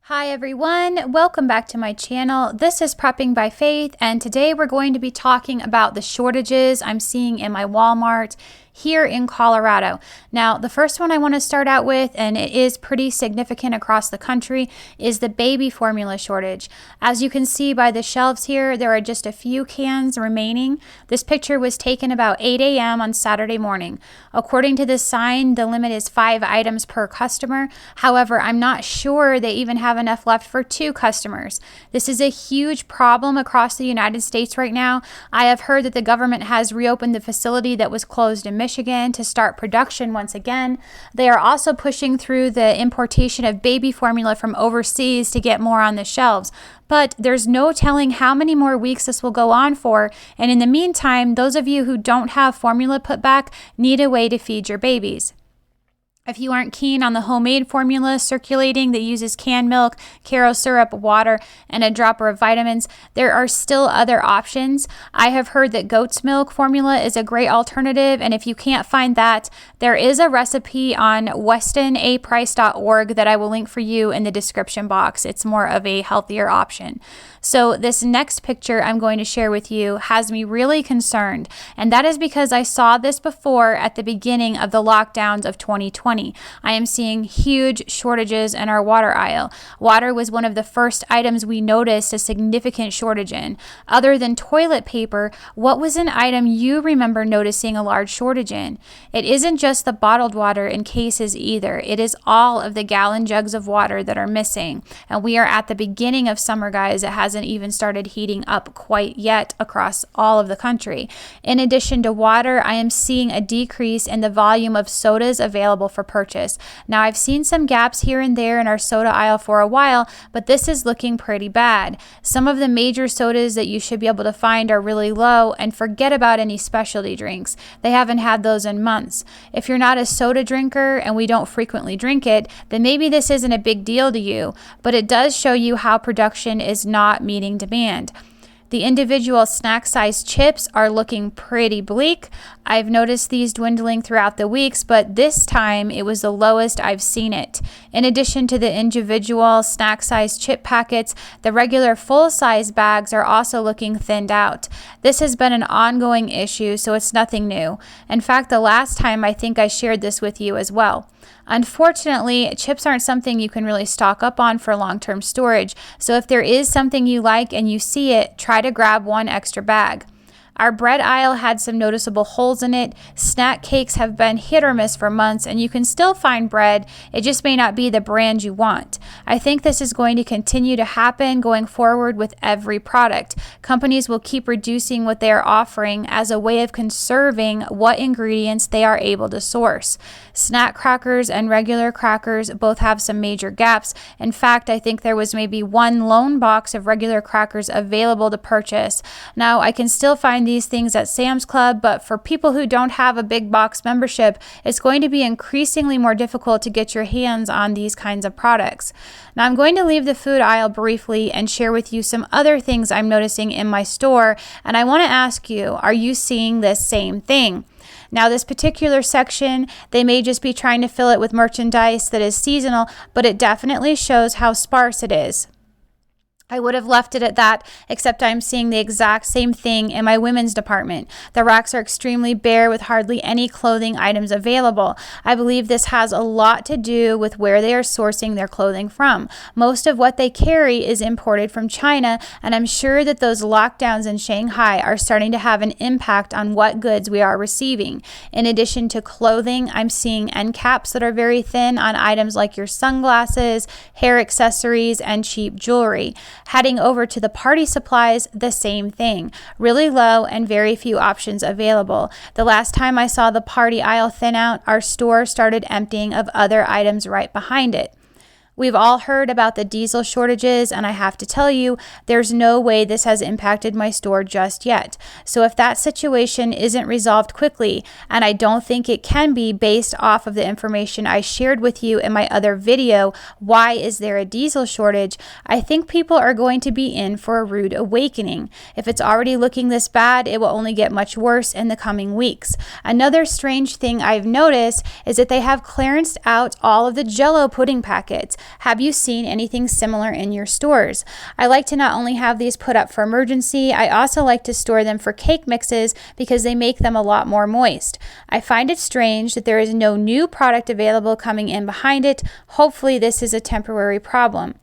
Hi everyone, welcome back to my channel. This is Prepping by Faith, and today we're going to be talking about the shortages I'm seeing in my Walmart here in Colorado. Now, the first one I want to start out with, and it is pretty significant across the country, is the baby formula shortage. As you can see by the shelves here, there are just a few cans remaining. This picture was taken about 8 a.m. on Saturday morning. According to this sign, the limit is 5 items per customer. However, I'm not sure they even have enough left for 2 customers. This is a huge problem across the United States right now. I have heard that the government has reopened the facility that was closed in Michigan to start production once again. They are also pushing through the importation of baby formula from overseas to get more on the shelves. But there's no telling how many more weeks this will go on for. And in the meantime, those of you who don't have formula put back need a way to feed your babies. If you aren't keen on the homemade formula circulating that uses canned milk, Karo syrup, water, and a dropper of vitamins, there are still other options. I have heard that goat's milk formula is a great alternative, and if you can't find that, there is a recipe on westinaprice.org that I will link for you in the description box. It's more of a healthier option. So this next picture I'm going to share with you has me really concerned, and that is because I saw this before at the beginning of the lockdowns of 2020. I am seeing huge shortages in our water aisle. Water was one of the first items we noticed a significant shortage in. Other than toilet paper, what was an item you remember noticing a large shortage in? It isn't just the bottled water in cases either. It is all of the gallon jugs of water that are missing. And we are at the beginning of summer, guys. It hasn't even started heating up quite yet across all of the country. In addition to water, I am seeing a decrease in the volume of sodas available for purchase. Now, I've seen some gaps here and there in our soda aisle for a while, but this is looking pretty bad. Some of the major sodas that you should be able to find are really low, and forget about any specialty drinks. They haven't had those in months. If you're not a soda drinker and we don't frequently drink it, then maybe this isn't a big deal to you, but it does show you how production is not meeting demand. The individual snack-sized chips are looking pretty bleak. I've noticed these dwindling throughout the weeks, but this time it was the lowest I've seen it. In addition to the individual snack-sized chip packets, the regular full-size bags are also looking thinned out. This has been an ongoing issue, so it's nothing new. In fact, the last time I think I shared this with you as well. Unfortunately, chips aren't something you can really stock up on for long-term storage, so if there is something you like and you see it, try to grab one extra bag. Our bread aisle had some noticeable holes in it. Snack cakes have been hit or miss for months, and you can still find bread. It just may not be the brand you want. I think this is going to continue to happen going forward with every product. Companies will keep reducing what they are offering as a way of conserving what ingredients they are able to source. Snack crackers and regular crackers both have some major gaps. In fact, I think there was maybe one lone box of regular crackers available to purchase. Now, I can still find these things at Sam's Club, but for people who don't have a big box membership, it's going to be increasingly more difficult to get your hands on these kinds of products. Now, I'm going to leave the food aisle briefly and share with you some other things I'm noticing in my store, and I want to ask you, are you seeing this same thing? Now, this particular section, they may just be trying to fill it with merchandise that is seasonal, but it definitely shows how sparse it is. I would have left it at that, except I'm seeing the exact same thing in my women's department. The racks are extremely bare with hardly any clothing items available. I believe this has a lot to do with where they are sourcing their clothing from. Most of what they carry is imported from China, and I'm sure that those lockdowns in Shanghai are starting to have an impact on what goods we are receiving. In addition to clothing, I'm seeing end caps that are very thin on items like your sunglasses, hair accessories, and cheap jewelry. Heading over to the party supplies, the same thing. Really low and very few options available. The last time I saw the party aisle thin out, our store started emptying of other items right behind it. We've all heard about the diesel shortages, and I have to tell you, there's no way this has impacted my store just yet. So if that situation isn't resolved quickly, and I don't think it can be based off of the information I shared with you in my other video, why is there a diesel shortage, I think people are going to be in for a rude awakening. If it's already looking this bad, it will only get much worse in the coming weeks. Another strange thing I've noticed is that they have clearanced out all of the Jell-O pudding packets. Have you seen anything similar in your stores? I like to not only have these put up for emergency, I also like to store them for cake mixes because they make them a lot more moist. I find it strange that there is no new product available coming in behind it. Hopefully this is a temporary problem.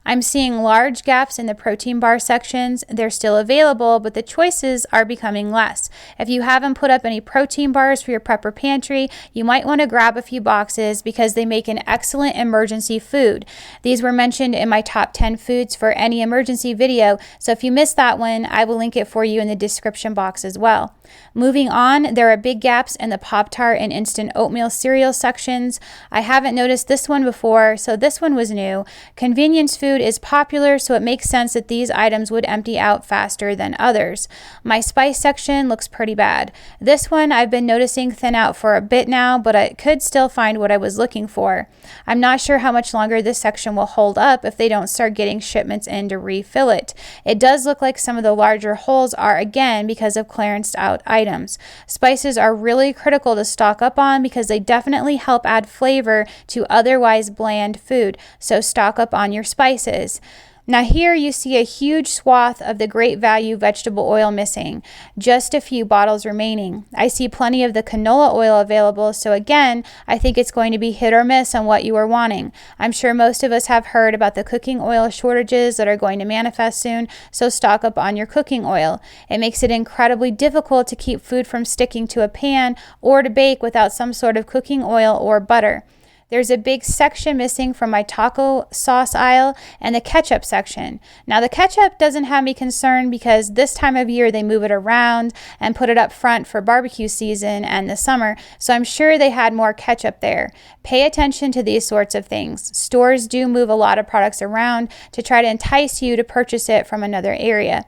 I'm seeing large gaps in the protein bar sections. They're still available, but the choices are becoming less. If you haven't put up any protein bars for your prepper pantry, you might want to grab a few boxes because they make an excellent emergency food. These were mentioned in my top 10 foods for any emergency video, so if you missed that one, I will link it for you in the description box as well. Moving on, there are big gaps in the Pop-Tart and instant oatmeal cereal sections. I haven't noticed this one before, so this one was new. Convenience food is popular, so it makes sense that these items would empty out faster than others. My spice section looks pretty bad. This one I've been noticing thin out for a bit now, but I could still find what I was looking for. I'm not sure how much longer this section will hold up if they don't start getting shipments in to refill it. It does look like some of the larger holes are again because of clearanced out items. Spices are really critical to stock up on because they definitely help add flavor to otherwise bland food, so stock up on your spices. Now here you see a huge swath of the great value vegetable oil missing, just a few bottles remaining. I see plenty of the canola oil available, so again, I think it's going to be hit or miss on what you are wanting. I'm sure most of us have heard about the cooking oil shortages that are going to manifest soon, so stock up on your cooking oil. It makes it incredibly difficult to keep food from sticking to a pan or to bake without some sort of cooking oil or butter. There's a big section missing from my taco sauce aisle and the ketchup section. Now the ketchup doesn't have me concerned because this time of year they move it around and put it up front for barbecue season and the summer, so I'm sure they had more ketchup there. Pay attention to these sorts of things. Stores do move a lot of products around to try to entice you to purchase it from another area.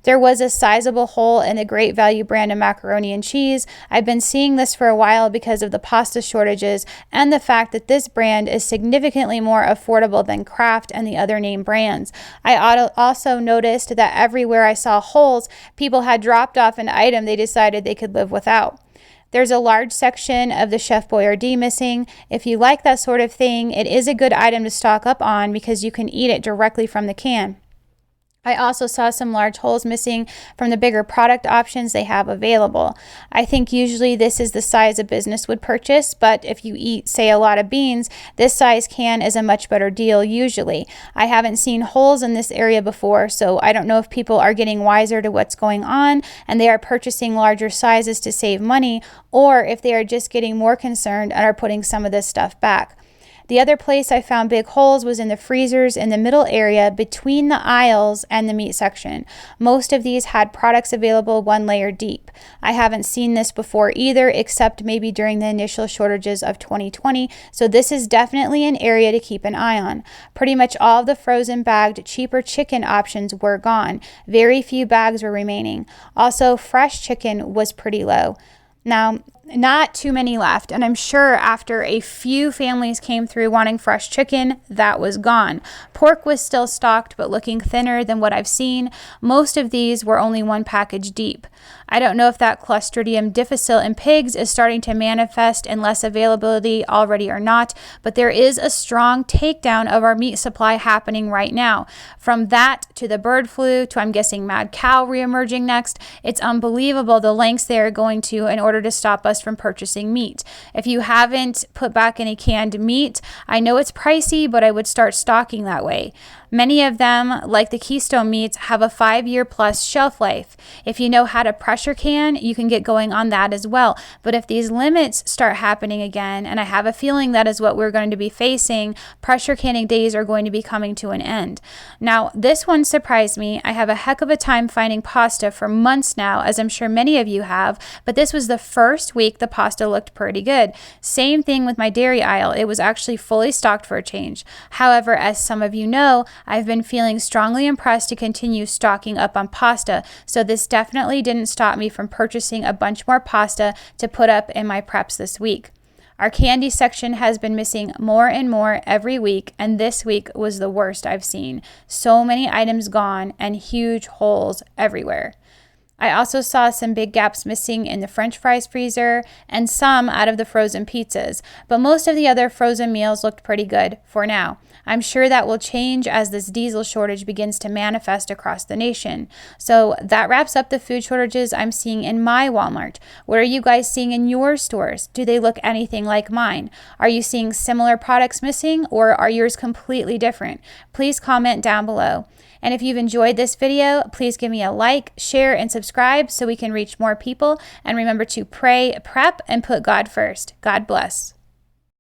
There was a sizable hole in the Great Value brand of macaroni and cheese. I've been seeing this for a while because of the pasta shortages and the fact that this brand is significantly more affordable than Kraft and the other name brands. I also noticed that everywhere I saw holes, people had dropped off an item they decided they could live without. There's a large section of the Chef Boyardee missing. If you like that sort of thing, it is a good item to stock up on because you can eat it directly from the can. I also saw some large holes missing from the bigger product options they have available. I think usually this is the size a business would purchase, but if you eat, say, a lot of beans, this size can is a much better deal usually. I haven't seen holes in this area before, so I don't know if people are getting wiser to what's going on and they are purchasing larger sizes to save money, or if they are just getting more concerned and are putting some of this stuff back. The other place I found big holes was in the freezers in the middle area between the aisles and the meat section. Most of these had products available one layer deep. I haven't seen this before either, except maybe during the initial shortages of 2020, so this is definitely an area to keep an eye on. Pretty much all of the frozen bagged cheaper chicken options were gone. Very few bags were remaining. Also, fresh chicken was pretty low. Now, not too many left, and I'm sure after a few families came through wanting fresh chicken, that was gone. Pork was still stocked, but looking thinner than what I've seen. Most of these were only one package deep. I don't know if that Clostridium difficile in pigs is starting to manifest in less availability already or not, but there is a strong takedown of our meat supply happening right now. From that to the bird flu to, I'm guessing, mad cow reemerging next, it's unbelievable the lengths they are going to in order to stop us from purchasing meat. If you haven't put back any canned meat, I know it's pricey, but I would start stocking that way. Many of them, like the Keystone meats, have a 5-year plus shelf life. If you know how to pressure can, you can get going on that as well. But if these limits start happening again, and I have a feeling that is what we're going to be facing, pressure canning days are going to be coming to an end. Now, this one surprised me. I have a heck of a time finding pasta for months now, as I'm sure many of you have, but this was the first week the pasta looked pretty good. Same thing with my dairy aisle. It was actually fully stocked for a change. However, as some of you know, I've been feeling strongly impressed to continue stocking up on pasta, so this definitely didn't stop me from purchasing a bunch more pasta to put up in my preps this week. Our candy section has been missing more and more every week, and this week was the worst I've seen. So many items gone and huge holes everywhere. I also saw some big gaps missing in the French fries freezer and some out of the frozen pizzas, but most of the other frozen meals looked pretty good for now. I'm sure that will change as this diesel shortage begins to manifest across the nation. So that wraps up the food shortages I'm seeing in my Walmart. What are you guys seeing in your stores? Do they look anything like mine? Are you seeing similar products missing, or are yours completely different? Please comment down below. And if you've enjoyed this video, please give me a like, share, and subscribe so we can reach more people. And remember to pray, prep, and put God first. God bless.